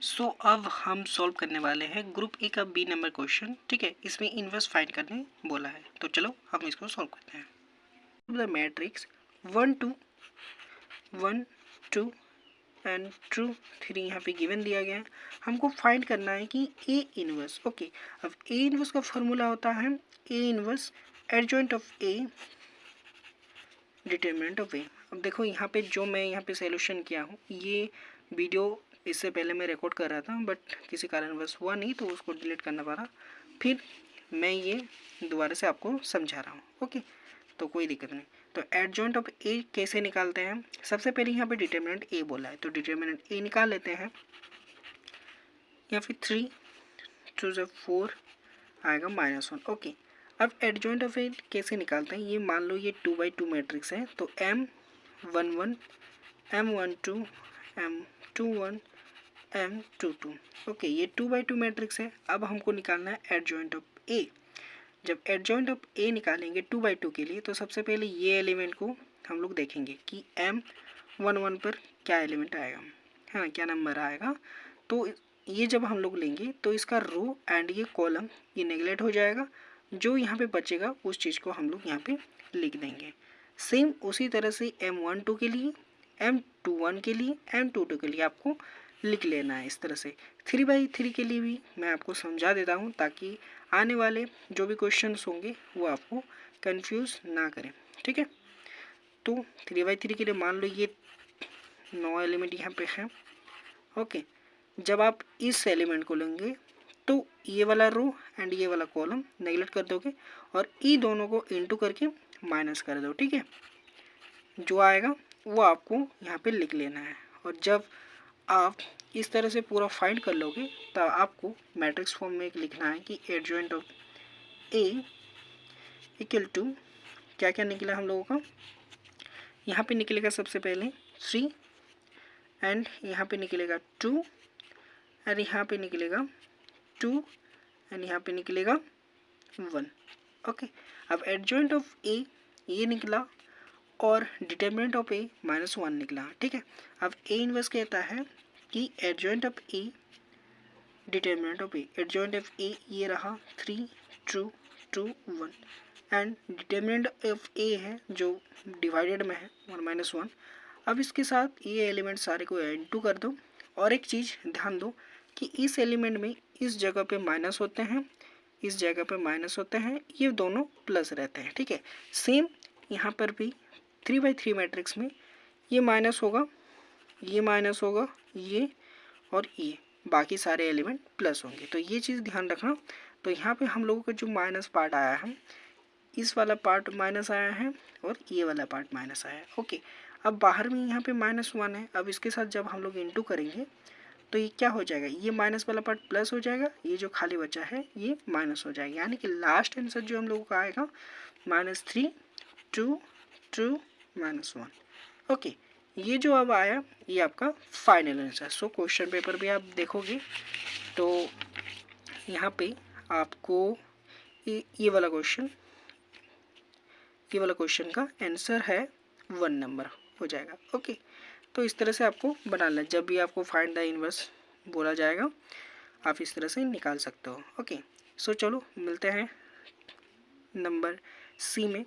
सो अब हम सॉल्व करने वाले हैं ग्रुप ए का बी नंबर क्वेश्चन। ठीक है, इसमें इनवर्स फाइंड करने बोला है, तो चलो हम इसको सॉल्व करते हैं। द मैट्रिक्स 1 2 1 2 एंड 2 3 यहाँ पे गिवन दिया गया है। हमको फाइंड करना है कि ए इनवर्स। ओके, अब ए इनवर्स का फॉर्मूला होता है A inverse adjoint of A determinant of A. अब देखो यहाँ पे जो मैं यहाँ पे सॉल्यूशन किया हूँ, ये वीडियो इससे पहले मैं रिकॉर्ड कर रहा था बट किसी कारणवश हुआ नहीं तो उसको डिलीट करना पड़ा। फिर मैं ये दोबारा से आपको समझा रहा हूँ। ओके, तो कोई दिक्कत नहीं। तो एडजॉइंट ऑफ ए कैसे निकालते हैं? सबसे पहले यहाँ पे डिटरमिनेंट ए बोला है तो डिटरमिनेंट ए निकाल लेते हैं। या फिर 3 2 से 4 आएगा -1। ओके, अब एडजॉइंट ऑफ ए कैसे निकालते हैं? ये मान लो ये 2x2 मैट्रिक्स है तो M11 M12 M21 M22। Okay, ये 2x2 मैट्रिक्स है। अब हमको निकालना है एडजॉइंट ऑफ ए। जब एडजॉइंट ऑफ ए निकालेंगे 2x2 के लिए तो सबसे पहले ये एलिमेंट को हम लोग देखेंगे कि M11 पर क्या एलिमेंट आएगा, है ना, क्या नंबर आएगा। तो ये जब हम लोग लेंगे तो इसका रो एंड ये कॉलम ये नेगलेक्ट हो जाएगा। जो यहाँ पे बचेगा उस चीज़ को हम लोग यहाँ पे लिख देंगे। सेम उसी तरह से M12 के लिए, M21 के लिए, M22 के लिए आपको लिख लेना है इस तरह से। 3x3 के लिए भी मैं आपको समझा देता हूँ ताकि आने वाले जो भी क्वेश्चंस होंगे वो आपको कंफ्यूज ना करें। ठीक है, तो 3x3 के लिए मान लो ये 9 एलिमेंट यहाँ पे है। ओके, जब आप इस एलिमेंट को लेंगे तो ये वाला रो एंड ये वाला कॉलम नेगलेक्ट कर दोगे और ई दोनों को इंटू करके माइनस कर दो। ठीक है, जो आएगा वो आपको यहाँ पे लिख लेना है। और जब आप इस तरह से पूरा फाइंड कर लोगे तब आपको मैट्रिक्स फॉर्म में लिखना है कि adjoint of A equal to क्या क्या निकला हम लोगों का। यहाँ पे निकलेगा सबसे पहले 3 एंड यहाँ पे निकलेगा 2 एंड यहाँ पे निकलेगा 2 एंड यहाँ पे निकलेगा 1। ओके, अब एडजॉइंट ऑफ ए ये निकला और डिटरमिनेंट ऑफ ए -1 निकला। ठीक है, अब ए इनवर्स कहता है कि adjoint of A determinant of A, adjoint of A ये रहा 3 2 2 1 एंड डिटरमिनेंट ऑफ ए है जो डिवाइडेड में है 1 -1। अब इसके साथ ये एलिमेंट सारे को इंटू कर दो। और एक चीज़ ध्यान दो कि इस एलिमेंट में इस जगह पे माइनस होते हैं, इस जगह पे माइनस होते हैं, ये दोनों प्लस रहते हैं। ठीक है, सेम यहाँ पर भी 3x3 मैट्रिक्स में ये माइनस होगा, ये माइनस होगा, ये और ये बाकी सारे एलिमेंट प्लस होंगे। तो ये चीज़ ध्यान रखना। तो यहाँ पे हम लोगों का जो माइनस पार्ट आया है, इस वाला पार्ट माइनस आया है और ये वाला पार्ट माइनस आया है। ओके, अब बाहर में यहाँ पे -1 है। अब इसके साथ जब हम लोग इंटू करेंगे तो ये क्या हो जाएगा, ये माइनस वाला पार्ट प्लस हो जाएगा, ये जो खाली बचा है ये माइनस हो जाएगा। यानी कि लास्ट आंसर जो हम लोगों का आएगा -3 2 2 -1। ओके, ये जो अब आया ये आपका final answer. So question paper भी आप देखोगे तो यहाँ पे आपको ये वाला क्वेश्चन का आंसर है 1 नंबर हो जाएगा। ओके, तो इस तरह से आपको बनाना, जब भी आपको फाइंड द इनवर्स बोला जाएगा आप इस तरह से निकाल सकते हो। ओके, सो चलो मिलते हैं नंबर सी में।